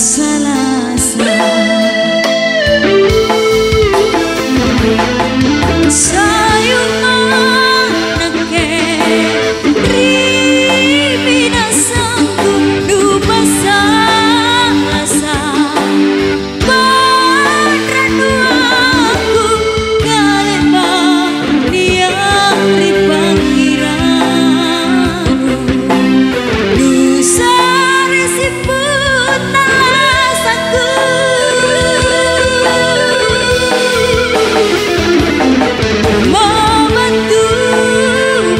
salasa sayung manake ribina sanggup dupa salasa padran duaku kalepa dia ripangiranu dosa resiput talasaku membantu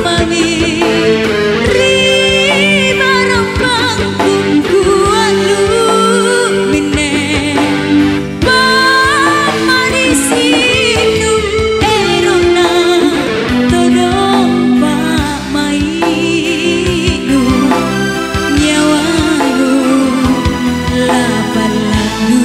mami ribarang panggung kualu mine pamanisinu erona todong pak mainu nyawanu lapan lalu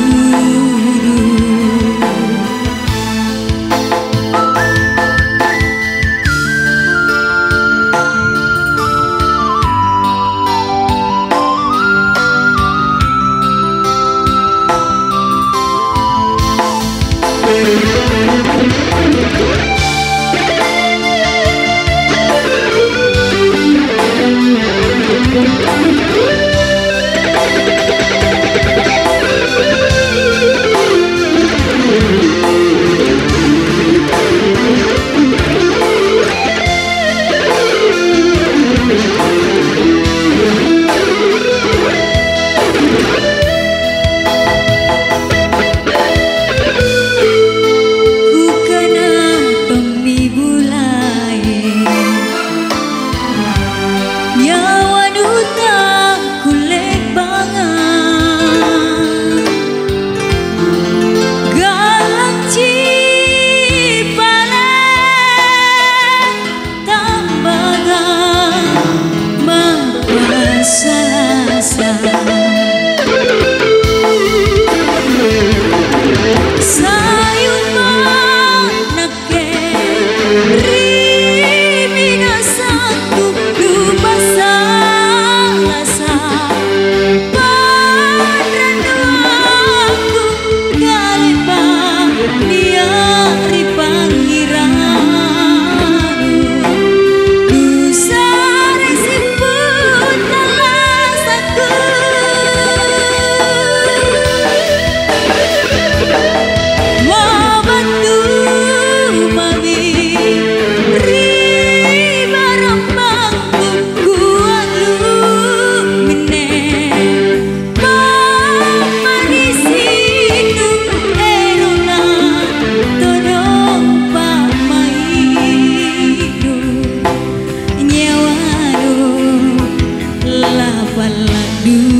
sayung manake ribina sanggup dupa salasa padran duaku kalepa dia ripangiranu dosa resiput talasaku membantu mami ribarang panggung kualu mine pamanisinu erona todong pak mainu nyawanu lapan ladu